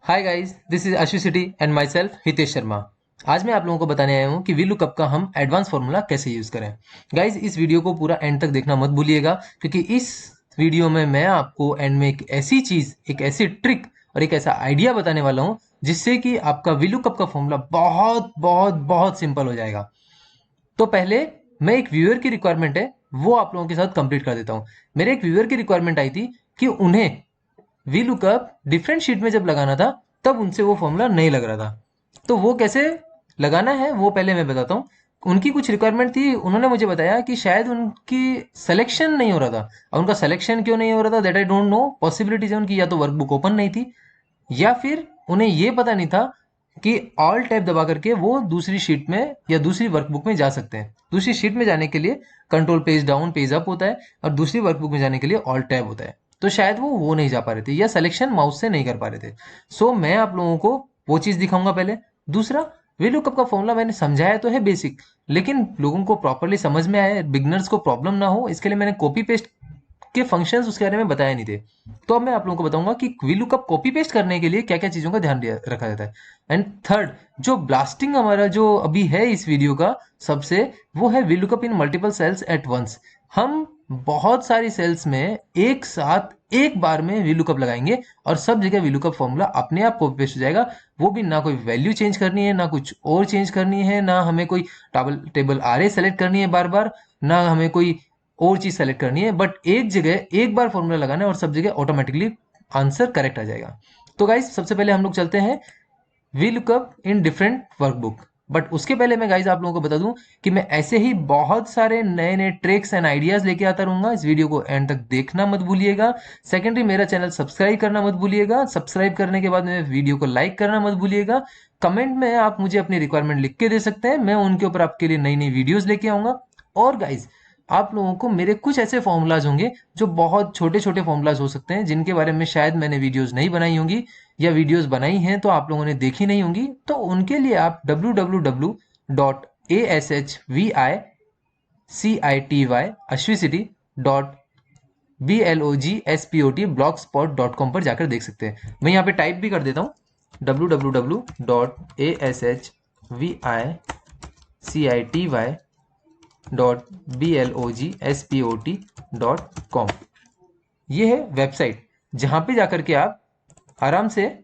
Hi guys, this is Ashish city and my self Hitesh Sharma. आज मैं आप लोगों को बताने आया हूँ कि वीलुकअप का हम एडवांस फॉर्मूला कैसे यूज करें। गाइस, इस वीडियो को पूरा एंड तक देखना मत भूलिएगा, क्योंकि इस वीडियो में मैं आपको एंड में एक ऐसी चीज, एक ऐसी ट्रिक और एक ऐसा आइडिया बताने वाला हूँ जिससे कि आपका वीलुकअप का फॉर्मूला बहुत बहुत बहुत सिंपल हो जाएगा। तो पहले मैं एक व्यूअर की रिक्वायरमेंट है वो आप लोगों के साथ कंप्लीट कर देता हूँ। मेरे एक व्यूअर की रिक्वायरमेंट आई थी कि उन्हें वी लुकअप डिफरेंट शीट में जब लगाना था तब उनसे वो फॉर्मूला नहीं लग रहा था। तो वो कैसे लगाना है वो पहले मैं बताता हूँ। उनकी कुछ रिक्वायरमेंट थी, उन्होंने मुझे बताया कि शायद उनकी सिलेक्शन नहीं हो रहा था। अब उनका सिलेक्शन क्यों नहीं हो रहा था that I don't know. Possibilities है उनकी, या तो वर्कबुक ओपन नहीं थी या फिर उन्हें ये पता नहीं था कि ऑल टैब दबा करके वो दूसरी शीट में या दूसरी वर्कबुक में जा सकते हैं। दूसरी शीट में जाने के लिए control page down page up होता है और दूसरी वर्कबुक में जाने के लिए ऑल टैब होता है। तो शायद वो नहीं जा पा रहे थे या सिलेक्शन माउस से नहीं कर पा रहे थे। सो मैं आप लोगों को वो चीज दिखाऊंगा पहले। दूसरा, वीलुकअप का फॉर्मूला मैंने समझाया तो है बेसिक, लेकिन लोगों को प्रॉपरली समझ में आए, बिगनर्स को प्रॉब्लम ना हो, इसके लिए मैंने कॉपी पेस्ट के फंक्शंस उसके बारे में बताए नहीं थे। तो अब मैं आप लोगों को बताऊंगा कि वीलुकअप कॉपी पेस्ट करने के लिए क्या क्या चीजों का ध्यान रखा जाता है। एंड थर्ड, जो ब्लास्टिंग हमारा जो अभी है इस वीडियो का सबसे, वो है VLOOKUP in multiple cells at once. हम बहुत सारी सेल्स में एक साथ एक बार में वीलुकअप लगाएंगे और सब जगह वीलुकअप फॉर्मूला अपने आप कॉपी पेस्ट हो जाएगा। वो भी ना कोई वैल्यू चेंज करनी है, ना कुछ और चेंज करनी है, ना हमें कोई टेबल टेबल आर सेलेक्ट करनी है बार बार, ना हमें कोई और चीज सेलेक्ट करनी है। बट एक जगह एक बार फॉर्मूला लगाना है और सब जगह ऑटोमेटिकली आंसर करेक्ट आ जाएगा। तो गाइस, सबसे पहले हम लोग चलते हैं V lookup in different workbook. But उसके पहले मैं गाइज आप लोगों को बता दूं कि मैं ऐसे ही बहुत सारे नए नए ट्रिक्स एंड आइडियाज लेके आता रहूंगा। इस वीडियो को एंड तक देखना मत भूलिएगा। सेकेंडरी, मेरा चैनल सब्सक्राइब करना मत भूलिएगा। सब्सक्राइब करने के बाद मेरे वीडियो को लाइक करना मत भूलिएगा। कमेंट में आप मुझे अपनी रिक्वायरमेंट लिख के दे सकते हैं, मैं उनके ऊपर आपके लिए नई नई वीडियोज लेके आऊंगा। और गाइज, आप लोगों को मेरे कुछ ऐसे फॉर्मूलाज होंगे जो बहुत छोटे छोटे फॉर्मूलाज हो सकते हैं, जिनके बारे में शायद मैंने वीडियोज नहीं बनाई होंगी, या वीडियोस बनाई हैं तो आप लोगों ने देखी नहीं होंगी। तो उनके लिए आप www.ashvcity.blogspot.com पर जाकर देख सकते हैं। मैं यहाँ पे टाइप भी कर देता हूँ www.ashvcity.blogspot.com। ये है वेबसाइट जहां पे जाकर के आप आराम से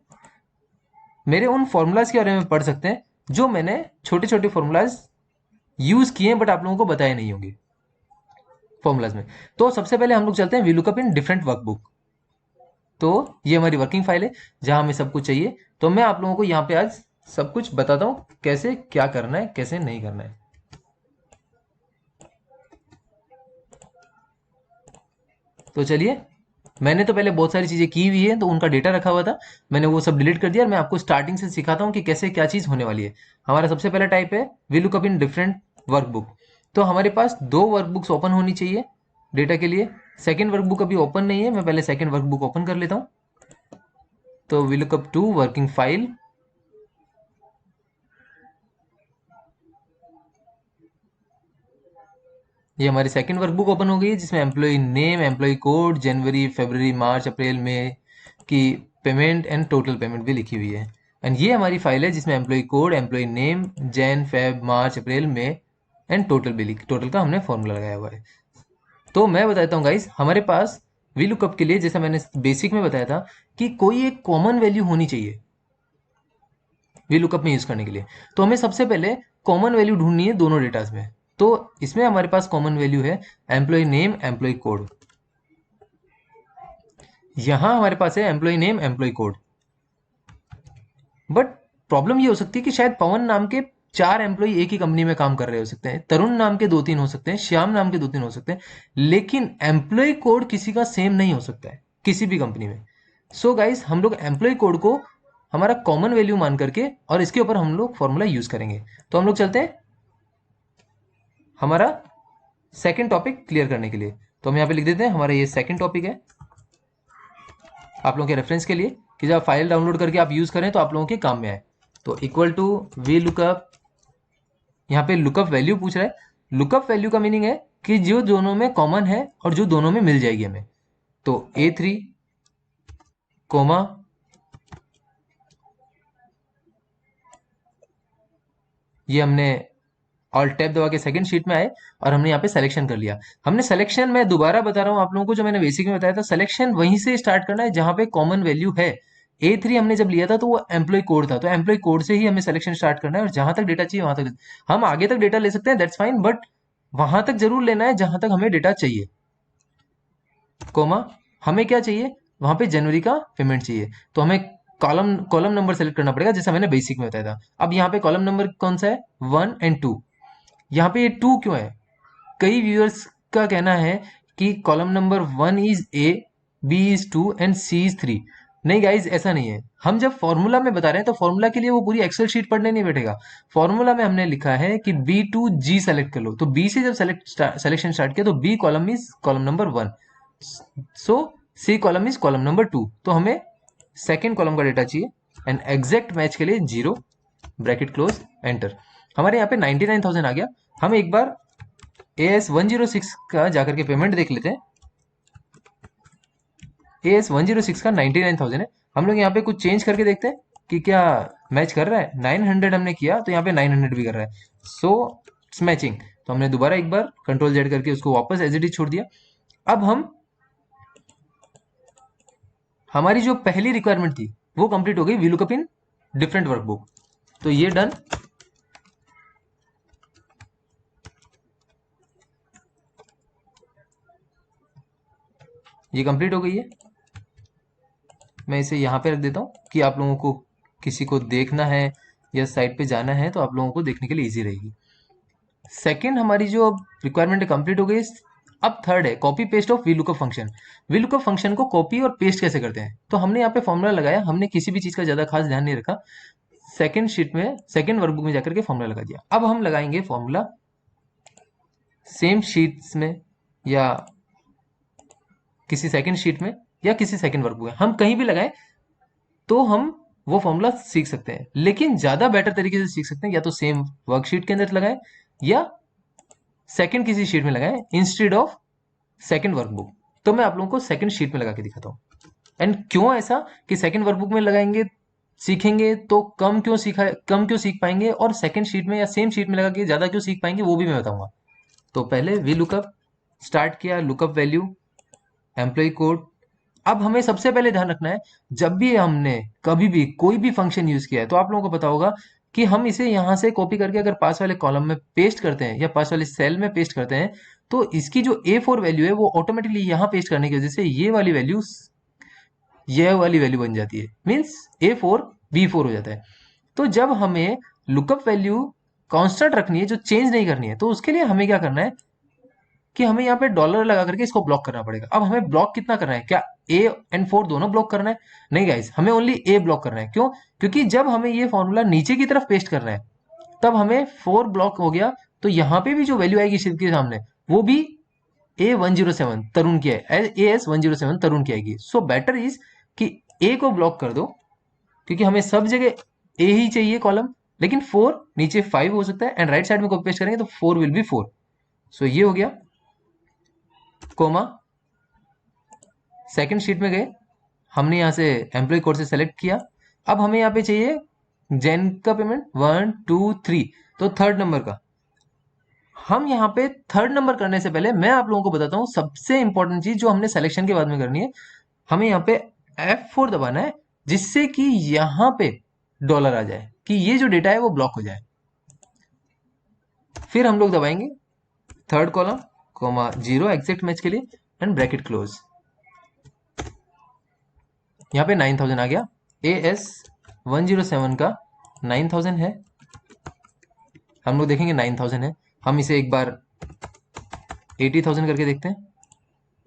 मेरे उन फॉर्मूलाज के बारे में पढ़ सकते हैं जो मैंने छोटे छोटे फॉर्मूलाज यूज किए हैं बट आप लोगों को बताए नहीं होंगे फॉर्मूलाज में। तो सबसे पहले हम लोग चलते हैं वीलुकअप इन डिफरेंट वर्कबुक। तो ये हमारी वर्किंग फाइल है जहां हमें सब कुछ चाहिए। तो मैं आप लोगों को यहाँ पे आज सब कुछ बताता हूँ कैसे क्या करना है, कैसे नहीं करना है। तो चलिए, मैंने तो पहले बहुत सारी चीजें की हुई है तो उनका डेटा रखा हुआ था, मैंने वो सब डिलीट कर दिया और मैं आपको स्टार्टिंग से सिखाता हूँ कि कैसे क्या चीज होने वाली है। हमारा सबसे पहला टाइप है V lookup in different workbook. तो हमारे पास दो वर्कबुक्स ओपन होनी चाहिए डेटा के लिए। सेकेंड वर्कबुक अभी ओपन नहीं है, मैं पहले सेकेंड वर्कबुक ओपन कर लेता हूँ। तो VLOOKUP to working file, ये हमारी सेकंड वर्कबुक ओपन हो गई है जिसमें एम्प्लॉय नेम, एम्प्लॉय कोड, जनवरी, फरवरी, मार्च, अप्रैल, मई की पेमेंट एंड टोटल पेमेंट भी लिखी हुई है। एंड ये हमारी फाइल है जिसमें employee code, employee name, Jan, Feb, March, अप्रैल, मई एंड टोटल भी टोटल का हमने फॉर्मूला लगाया हुआ है। तो मैं बताता हूँ गाइस, हमारे पास वी लुकअप के लिए जैसा मैंने बेसिक में बताया था कि कोई एक कॉमन वैल्यू होनी चाहिए वी लुकअप में यूज करने के लिए। तो हमें सबसे पहले कॉमन वैल्यू ढूंढनी है दोनों डेटास में। तो इसमें हमारे पास कॉमन वैल्यू है एम्प्लॉय नेम, एम्प्लॉय कोड। यहां हमारे पास है employee name, employee code. But problem ये हो सकती है कि शायद पवन नाम के चार एम्प्लॉय एक ही कंपनी में काम कर रहे हो सकते हैं, तरुण नाम के दो तीन हो सकते हैं, श्याम नाम के दो तीन हो सकते हैं, लेकिन एम्प्लॉय कोड किसी का सेम नहीं हो सकता है किसी भी कंपनी में। सो गाइस, हम लोग एम्प्लॉय कोड को हमारा कॉमन वैल्यू मान करके और इसके ऊपर हम लोग फॉर्मूला यूज करेंगे। तो हम लोग चलते हैं हमारा सेकंड टॉपिक क्लियर करने के लिए। तो हम यहाँ पे लिख देते हैं हमारा ये सेकंड टॉपिक है आप लोगों के रेफरेंस के लिए, कि जब फाइल डाउनलोड करके आप यूज करें तो आप लोगों के काम में आए। तो इक्वल टू वी लुकअप, यहाँ पे लुकअप वैल्यू पूछ रहा है। लुकअप वैल्यू का मीनिंग है कि जो दोनों में कॉमन है और जो दोनों में मिल जाएगी हमें। तो A3 कोमा ये हमने ऑल्ट टैब दबा के सेकंड शीट में आए और हमने यहाँ पे सिलेक्शन कर लिया। हमने सिलेक्शन, मैं दोबारा बता रहा हूँ आप लोगों को, जो मैंने बेसिक में बताया था, सिलेक्शन वहीं से स्टार्ट करना है जहां पे कॉमन वैल्यू है। A3 हमने जब लिया था तो वो एम्प्लॉय कोड था, तो एम्प्लॉय कोड से ही हमें सिलेक्शन स्टार्ट करना है और जहां तक डेटा चाहिए वहां तक। हम आगे तक डेटा ले सकते हैं, दैट्स फाइन, बट वहां तक जरूर लेना है जहां तक हमें डेटा चाहिए। कोमा, हमें क्या चाहिए, वहां पे जनवरी का पेमेंट चाहिए, तो हमें कॉलम कॉलम नंबर सेलेक्ट करना पड़ेगा जैसा मैंने बेसिक में बताया था। अब यहाँ पे कॉलम नंबर कौन सा है, 1 एंड 2। यहाँ पे ये 2 क्यों है, कई व्यूअर्स का कहना है कि column number 1 is A, B is 2 and C is 3। नहीं गाइज, ऐसा नहीं है। हम जब फॉर्मूला में बता रहे हैं तो फॉर्मूला के लिए वो पूरी एक्सेल शीट पढ़ने नहीं बैठेगा। फॉर्मूला में हमने लिखा है कि B2G सेलेक्ट कर लो, तो बी से जब सिलेक्शन स्टार्ट किया तो B column is column number 1, so C column is column number 2। तो हमें सेकेंड कॉलम का डेटा चाहिए एंड एग्जैक्ट मैच के लिए 0 ब्रैकेट क्लोज एंटर। हमारे यहाँ पे 99,000 आ गया। हम एक बार AS106 का जाकर के पेमेंट देख लेते हैं। AS106 का 99,000 है। हम लोग यहाँ पे कुछ चेंज करके देखते हैं कि क्या मैच कर रहा है। 900 हमने किया तो यहाँ पे 900 भी कर रहा है, सो इट्स मैचिंग। तो हमने दोबारा एक बार Ctrl Z करके उसको वापस एज इट इज छोड़ दिया। अब हम, हमारी जो पहली रिक्वायरमेंट थी वो कंप्लीट हो गई, V lookup in different workbook, तो ये डन। ये कंप्लीट हो गई है। मैं इसे यहाँ पे रख देता हूँ कि आप लोगों को किसी को देखना है या साइट पे जाना है तो आप लोगों को देखने के लिए इजी रहेगी। सेकंड हमारी जो रिक्वायरमेंट कंप्लीट हो गई। अब थर्ड है copy paste of VLOOKUP function. VLOOKUP function को कॉपी और पेस्ट कैसे करते हैं, तो हमने यहाँ पे फॉर्मूला लगाया, हमने किसी भी चीज का ज्यादा खास ध्यान नहीं रखा। सेकंड शीट में, सेकंड वर्कबुक में जाकर के फॉर्मूला लगा दिया। अब हम लगाएंगे फॉर्मूला सेम शीट्स में या किसी सेकंड शीट में या किसी सेकंड वर्कबुक में, हम कहीं भी लगाएं तो हम वो फॉर्मूला सीख सकते हैं। लेकिन ज्यादा बेटर तरीके से सीख सकते हैं या तो सेम वर्कशीट के अंदर लगाएं या सेकंड किसी शीट में लगाएं इंस्टेड ऑफ सेकंड वर्कबुक। तो मैं आप लोगों को सेकंड शीट में लगा के दिखाता हूँ। एंड क्यों ऐसा कि सेकंड वर्कबुक में लगाएंगे, सीखेंगे तो कम क्यों सीख पाएंगे, और सेकंड शीट में या सेम शीट में लगा के ज्यादा क्यों सीख पाएंगे, वो भी मैं बताऊंगा। तो पहले वी लुकअप स्टार्ट किया, लुकअप वैल्यू, एम्प्लॉय कोड। अब हमें सबसे पहले ध्यान रखना है, जब भी हमने कभी भी कोई भी फंक्शन यूज किया है तो आप लोगों को पता होगा कि हम इसे यहां से कॉपी करके अगर पास वाले कॉलम में पेस्ट करते हैं या पास वाले सेल में पेस्ट करते हैं तो इसकी जो A4 वैल्यू है वो ऑटोमेटिकली यहां पेस्ट करने की वजह से ये वाली वैल्यू बन जाती है, मीन्स A4 B4 हो जाता है। तो जब हमें लुकअप वैल्यू कांस्टेंट रखनी है, जो चेंज नहीं करनी है, तो उसके लिए हमें क्या करना है कि हमें यहाँ पे डॉलर लगा करके इसको ब्लॉक करना पड़ेगा। अब हमें ब्लॉक कितना करना है, क्या A एंड 4 दोनों ब्लॉक करना है? नहीं गाइस, हमें ओनली A ब्लॉक करना है। क्यों? क्योंकि जब हमें ये फॉर्मूला नीचे की तरफ पेस्ट करना है तब हमें 4 ब्लॉक हो गया, तो यहाँ पे भी जो वैल्यू आएगी शिव के सामने वो भी A107 तरुण की है, AS107 तरुण की आएगी। सो बेटर इज कि A को ब्लॉक कर दो, क्योंकि हमें सब जगह A ही चाहिए कॉलम, लेकिन 4 नीचे 5 हो सकता है एंड राइट साइड में कॉपी पेस्ट करेंगे तो 4 विल बी 4। सो ये हो गया, कोमा सेकंड शीट में गए, हमने यहां से एम्प्लॉय कोड से सेलेक्ट किया। अब हमें यहाँ पे चाहिए जेन का पेमेंट 1 2 3, तो थर्ड नंबर का। हम यहाँ पे थर्ड नंबर करने से पहले मैं आप लोगों को बताता हूँ सबसे इंपॉर्टेंट चीज जो हमने सिलेक्शन के बाद में करनी है। हमें यहाँ पे F4 दबाना है जिससे कि यहाँ पे डॉलर आ जाए कि ये जो डेटा है वो ब्लॉक हो जाए। फिर हम लोग दबाएंगे third column comma 0 exact match के लिए एंड ब्रैकेट क्लोज। यहाँ पे 9,000 आ गया। AS107 का 9,000 है, हम लोग देखेंगे 9,000 है। हम इसे एक बार 80,000 करके देखते हैं।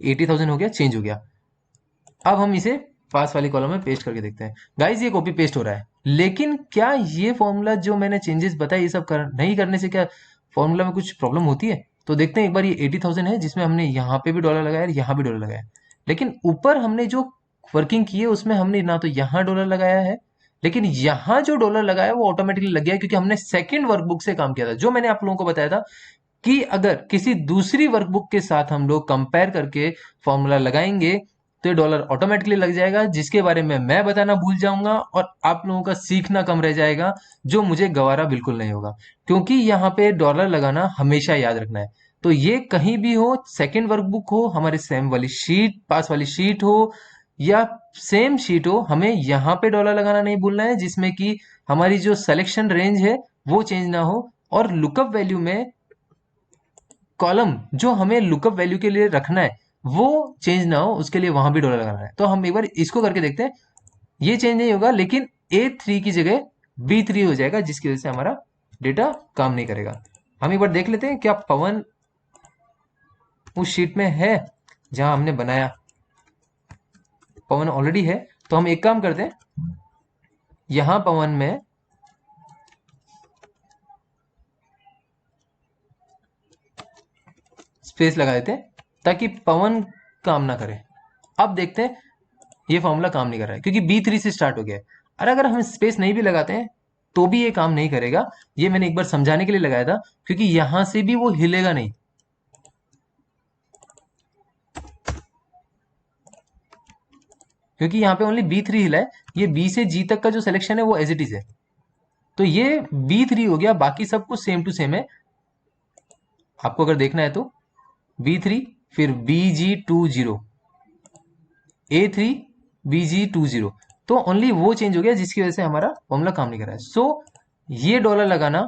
80,000 हो गया, चेंज हो गया। अब हम इसे पास वाली कॉलम में पेस्ट करके देखते हैं। गाइस ये कॉपी पेस्ट हो रहा है, लेकिन क्या ये फॉर्मूला जो मैंने चेंजेस बताए ये सब नहीं करने से क्या फॉर्मूला में कुछ प्रॉब्लम होती है? तो देखते हैं एक बार। ये 80,000 है जिसमें हमने यहाँ पे भी डॉलर लगाया, यहाँ भी डॉलर लगाया, लेकिन ऊपर हमने जो वर्किंग की है उसमें हमने ना तो यहाँ डॉलर लगाया है, लेकिन यहाँ जो डॉलर लगाया वो ऑटोमेटिकली लग गया क्योंकि हमने सेकंड वर्कबुक से काम किया था। जो मैंने आप लोगों को बताया था कि अगर किसी दूसरी वर्कबुक के साथ हम लोग कंपेयर करके फॉर्मूला लगाएंगे तो ये डॉलर ऑटोमेटिकली लग जाएगा, जिसके बारे में मैं बताना भूल जाऊंगा और आप लोगों का सीखना कम रह जाएगा, जो मुझे गवारा बिल्कुल नहीं होगा। क्योंकि यहाँ पे डॉलर लगाना हमेशा याद रखना है। तो ये कहीं भी हो, सेकंड वर्कबुक हो, हमारी सेम वाली शीट, पास वाली शीट हो या सेम शीट हो, हमें यहाँ पे डॉलर लगाना नहीं भूलना है, जिसमें कि हमारी जो सिलेक्शन रेंज है वो चेंज ना हो, और लुकअप वैल्यू में कॉलम जो हमें लुकअप वैल्यू के लिए रखना है वो चेंज ना हो, उसके लिए वहां भी डॉलर लगाना है। तो हम एक बार इसको करके देखते हैं। ये चेंज नहीं होगा, लेकिन A3 की जगह B3 हो जाएगा, जिसकी वजह से हमारा डेटा काम नहीं करेगा। हम एक बार देख लेते हैं क्या पवन उस शीट में है जहां हमने बनाया। पवन ऑलरेडी है, तो हम एक काम करते हैं, यहां पवन में स्पेस लगा देते हैं ताकि पवन काम ना करे। अब देखते हैं ये फॉर्मूला काम नहीं कर रहा है क्योंकि B3 से स्टार्ट हो गया है। और अगर हम स्पेस नहीं भी लगाते हैं तो भी ये काम नहीं करेगा। ये मैंने एक बार समझाने के लिए लगाया था, क्योंकि यहां से भी वो हिलेगा नहीं। क्योंकि यहाँ पे ओनली B3 हिला है, ये B से G तक का जो सिलेक्शन है वो एज इट इज है। तो ये B3 हो गया, बाकी सब कुछ सेम टू सेम है। आपको अगर देखना है तो B3 फिर BG20, A3 BG20, तो ओनली वो चेंज हो गया जिसकी वजह से हमारा फॉर्मूला काम नहीं कर रहा है। सो ये डॉलर लगाना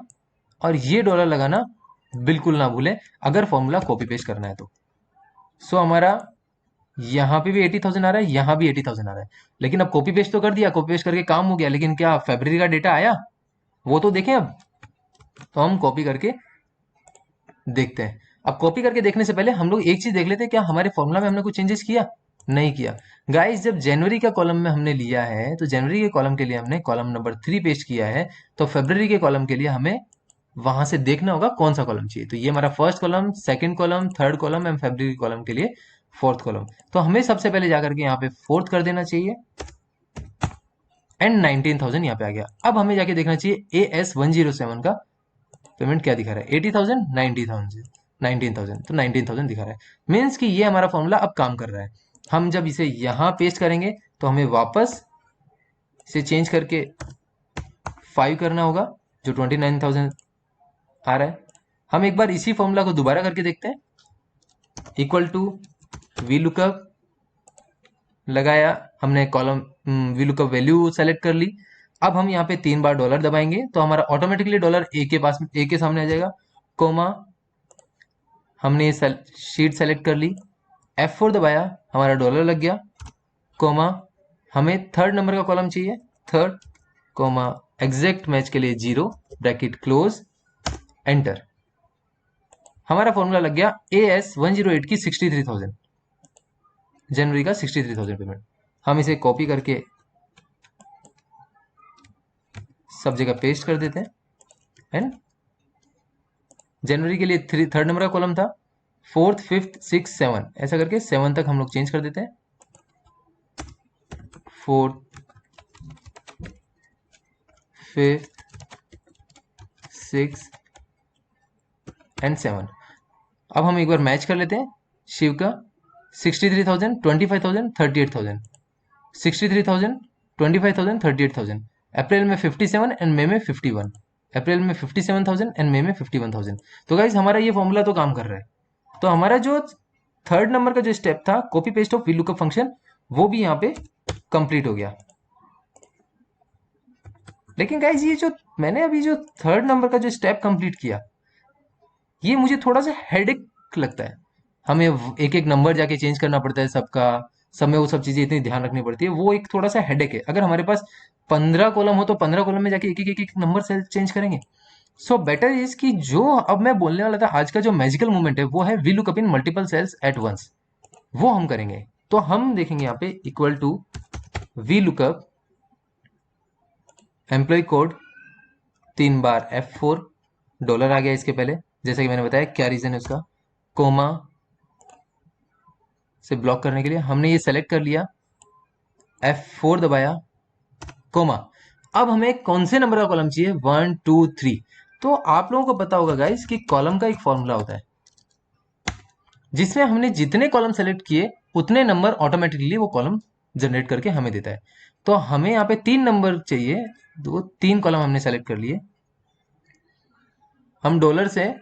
और ये डॉलर लगाना बिल्कुल ना भूलें अगर फॉर्मूला कॉपी पेस्ट करना है तो। सो हमारा यहाँ पे भी 80,000 आ रहा है, यहाँ भी 80,000 आ रहा है, लेकिन अब कॉपी पेस्ट तो कर दिया, कॉपी पेस्ट करके काम हो गया, लेकिन क्या फरवरी का डेटा आया वो तो देखें अब। तो हम कॉपी करके देखते हैं। अब कॉपी करके देखने से पहले हम लोग एक चीज देख लेते हैं, क्या हमारे फॉर्मूला में हमने कुछ चेंजेस किया? नहीं किया। गाइस जब जनवरी का कॉलम में हमने लिया है तो जनवरी के कॉलम के लिए हमने कॉलम नंबर 3 पेस्ट किया है, तो फरवरी के कॉलम के लिए हमें वहां से देखना होगा कौन सा कॉलम चाहिए। तो ये हमारा first column, second column, third column and फरवरी के कॉलम के लिए फोर्थ कॉलम। तो हमें सबसे पहले जाकर के यहाँ पे फोर्थ कर देना चाहिए एंड 19,000 यहाँ पे आ गया। अब हमें जाके देखना चाहिए AS107 का पेमेंट क्या दिखा रहा है, 80,000, 90,000, 19,000, तो 19,000 दिखा रहा है। मीन्स कि ये हमारा फॉर्मूला अब काम कर रहा है। हम जब इसे यहाँ पेस्ट करेंगे तो हमें वापस इसे चेंज करके 5 करना होगा, जो 29,000 आ रहा है। हम एक बार इसी फॉर्मूला को दोबारा करके देखते हैं। इक्वल टू VLOOKUP लगाया हमने, कॉलम VLOOKUP वैल्यू सेलेक्ट कर ली। अब हम यहाँ पे 3 बार डॉलर दबाएंगे तो हमारा ऑटोमेटिकली डॉलर ए के पास, ए के सामने आ जाएगा। कोमा हमने शीट सेलेक्ट कर ली, F4 दबाया, हमारा डॉलर लग गया। कोमा हमें थर्ड नंबर का कॉलम चाहिए, थर्ड, कोमा एग्जैक्ट मैच के लिए 0, ब्रैकेट क्लोज, एंटर। हमारा फॉर्मूला लग गया AS108 की 63,000, जनवरी का 63,000 पेमेंट। हम इसे कॉपी करके सब जगह पेस्ट कर देते हैं एंड जनवरी के लिए थर्ड नंबर का कॉलम था, फोर्थ, फिफ्थ, सिक्स, 7, ऐसा करके 7 तक हम लोग चेंज कर देते हैं। Fourth, fifth, six and 7। अब हम एक बार मैच कर लेते हैं शिव का 63,000, 25,000, 38,000, 63,000, 25,000, 38,000। अप्रैल में 57 एंड मई में 51, अप्रैल में 57,000 एंड मई में 51,000। तो गाइज हमारा ये फॉर्मूला तो काम कर रहा है। तो हमारा जो थर्ड नंबर का जो स्टेप था, copy paste of VLOOKUP function, वो भी यहाँ पे कंप्लीट हो गया। लेकिन गाइज ये जो मैंने अभी जो थर्ड नंबर का जो स्टेप कंप्लीट किया, ये मुझे थोड़ा सा हेडेक लगता है। हमें एक एक नंबर जाके चेंज करना पड़ता है सबका, सब में वो सब चीजें इतनी ध्यान रखनी पड़ती है, वो एक थोड़ा सा हेडेक है। अगर हमारे पास 15 कॉलम हो तो 15 कॉलम में जाके एक नंबर सेल चेंज करेंगे। सो बेटर इज कि जो अब मैं बोलने वाला था, आज का जो मैजिकल मूवमेंट है वो है VLOOKUP in multiple cells at once, वो हम करेंगे। तो हम देखेंगे यहाँ पे equal to VLOOKUP employee code 3 बार F4, डॉलर आ गया इसके पहले, जैसा कि मैंने बताया क्या रीजन है उसका। कोमा से ब्लॉक करने के लिए हमने ये सेलेक्ट कर लिया, F4 दबाया, कोमा। अब हमें कौन से नंबर का कॉलम चाहिए, 1, 2, 3। तो आप लोगों को पता होगा गाइस कि कॉलम का एक फॉर्मूला होता है जिसमें हमने जितने कॉलम सेलेक्ट किए उतने नंबर ऑटोमेटिकली वो कॉलम जनरेट करके हमें देता है। तो हमें यहाँ पे 3 नंबर चाहिए, तो 3 कॉलम हमने सेलेक्ट कर लिए। हम डॉलर से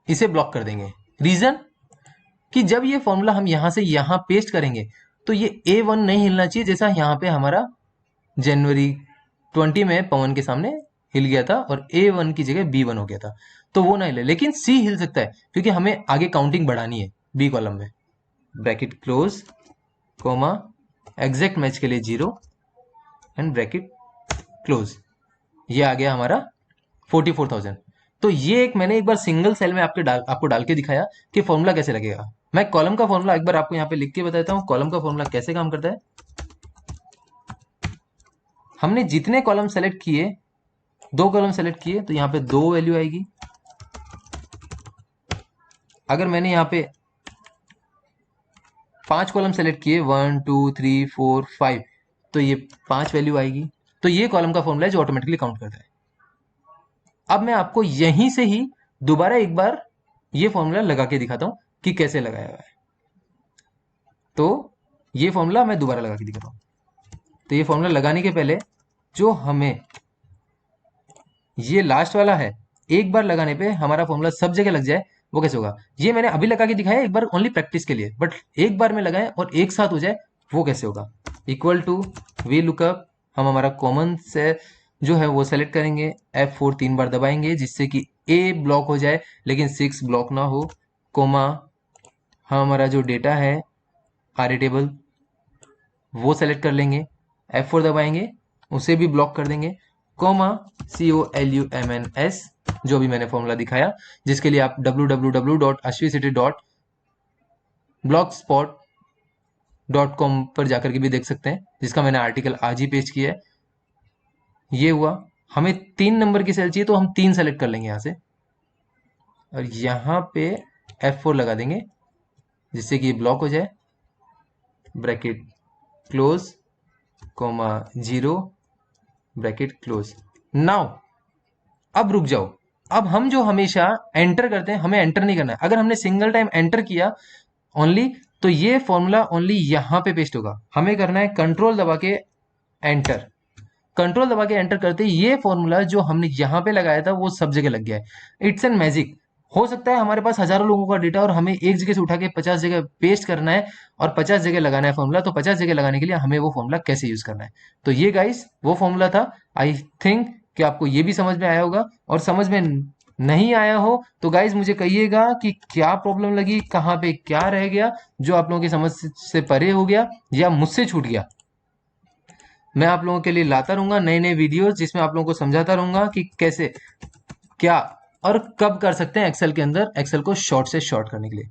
इसे ब्लॉक कर देंगे। रीजन कि जब ये फॉर्मूला हम यहां से यहां पेस्ट करेंगे तो ये A1 नहीं हिलना चाहिए, जैसा यहाँ पे हमारा जनवरी 20 में पवन के सामने हिल गया था और A1 की जगह B1 हो गया था, तो वो ना हिले। लेकिन C हिल सकता है क्योंकि हमें आगे काउंटिंग बढ़ानी है B कॉलम में। Bracket close, comma, exact match के लिए 0 एंड ब्रैकेट क्लोज। ये आ गया हमारा 44,000। तो ये मैंने एक बार सिंगल सेल में आपको डाल के दिखाया कि फॉर्मूला कैसे लगेगा। मैं कॉलम का फॉर्मूला एक बार आपको यहाँ पे लिख के बताता हूँ। कॉलम का फॉर्मूला कैसे काम करता है। हमने जितने कॉलम सेलेक्ट किए, 2 कॉलम सेलेक्ट किए, तो यहाँ पे 2 वैल्यू आएगी। अगर मैंने यहाँ पे 5 कॉलम सेलेक्ट किए, 1 2 3 4 5, तो ये 5 वैल्यू आएगी। तो ये कॉलम का फॉर्मूला है जो ऑटोमेटिकली काउंट करता है। अब मैं आपको यहीं से ही दोबारा एक बार ये फॉर्मूला लगा के दिखाता हूं कि कैसे लगाया हुआ है। तो ये फॉर्मूला मैं दोबारा लगा के दिखाता हूं। तो ये फॉर्मूला लगाने के पहले जो हमें ये लास्ट वाला है, एक बार लगाने पे हमारा फॉर्मूला सब जगह लग जाए, वो कैसे होगा। ये मैंने अभी लगा के दिखाया एक बार ओनली प्रैक्टिस के लिए, बट एक बार में लगाए और एक साथ हो जाए, वो कैसे होगा। इक्वल टू वी लुकअप, हम हमारा कॉमन से जो है वो सेलेक्ट करेंगे, F4 3 बार दबाएंगे जिससे कि A ब्लॉक हो जाए लेकिन 6 ब्लॉक ना हो। कोमा, हमारा जो डेटा है आरे टेबल वो सेलेक्ट कर लेंगे, F4 दबाएंगे, उसे भी ब्लॉक कर देंगे। कोमा, COLUMNS, जो भी मैंने फॉर्मूला दिखाया, जिसके लिए आप www.ashwicity.blogspot.com पर जाकर के भी देख सकते हैं, जिसका मैंने आर्टिकल आज ही पेश किया है। ये हुआ। हमें 3 नंबर की सेल चाहिए तो हम 3 सेलेक्ट कर लेंगे यहां से और यहां पे F4 लगा देंगे जिससे कि ये ब्लॉक हो जाए। Bracket close, comma 0, bracket close. Now अब रुक जाओ। अब हम जो हमेशा एंटर करते हैं, हमें एंटर नहीं करना है। अगर हमने सिंगल टाइम एंटर किया ओनली, तो ये फॉर्मूला ओनली यहां पे पेस्ट होगा। हमें करना है कंट्रोल दबा के एंटर। कंट्रोल दबा के एंटर करते ही ये फॉर्मूला जो हमने यहां पे लगाया था वो सब जगह लग गया है। It's an magic. हो सकता है हमारे पास हजारों लोगों का डेटा और हमें एक जगह से उठा के 50 जगह पेस्ट करना है और 50 जगह लगाना है फॉर्मूला। तो 50 जगह लगाने के लिए हमें वो फॉर्मूला कैसे यूज करना है। तो ये गाइस वो फॉर्मूला था। आई थिंक कि आपको ये भी समझ में आया होगा, और समझ में नहीं आया हो तो गाइज मुझे कहिएगा कि क्या प्रॉब्लम लगी, कहाँ पे क्या रह गया जो आप लोगों की समझ से परे हो गया या मुझसे छूट गया। मैं आप लोगों के लिए लाता रहूंगा नए नए वीडियोस जिसमें आप लोगों को समझाता रहूंगा कि कैसे, क्या और कब कर सकते हैं एक्सेल के अंदर, एक्सेल को शॉर्ट से शॉर्ट करने के लिए।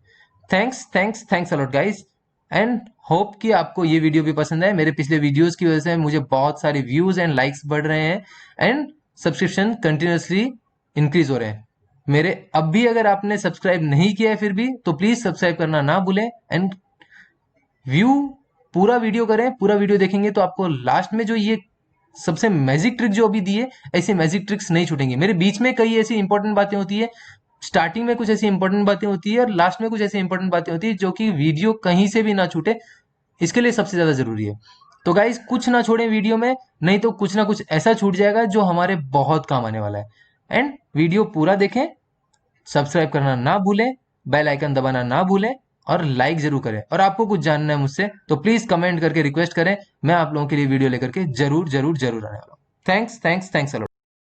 Thanks a lot guys, and hope कि आपको ये वीडियो भी पसंद है। मेरे पिछले वीडियोस की वजह से मुझे बहुत सारे व्यूज एंड लाइक्स बढ़ रहे हैं एंड सब्सक्रिप्शन कंटिन्यूसली इंक्रीज हो रहे हैं मेरे। अब भी अगर आपने सब्सक्राइब नहीं किया है फिर भी, तो प्लीज सब्सक्राइब करना ना भूलें एंड व्यू पूरा वीडियो करें। पूरा वीडियो देखेंगे तो आपको लास्ट में जो ये सबसे मैजिक ट्रिक जो अभी दी है, ऐसी मैजिक ट्रिक्स नहीं छूटेंगी। मेरे बीच में कई ऐसी इंपॉर्टेंट बातें होती है, स्टार्टिंग में कुछ ऐसी इंपॉर्टेंट बातें होती है और लास्ट में कुछ ऐसी इंपॉर्टेंट बातें होती है जो कि वीडियो कहीं से भी ना छूटे, इसके लिए सबसे ज्यादा जरूरी है। तो गाइज कुछ ना छोड़ें वीडियो में, नहीं तो कुछ ना कुछ ऐसा छूट जाएगा जो हमारे बहुत काम आने वाला है। एंड वीडियो पूरा देखें, सब्सक्राइब करना ना भूलें, बेल आइकन दबाना ना भूलें और लाइक जरूर करें। और आपको कुछ जानना है मुझसे तो प्लीज कमेंट करके रिक्वेस्ट करें, मैं आप लोगों के लिए वीडियो लेकर के जरूर आने वाला हूं। Thanks a lot.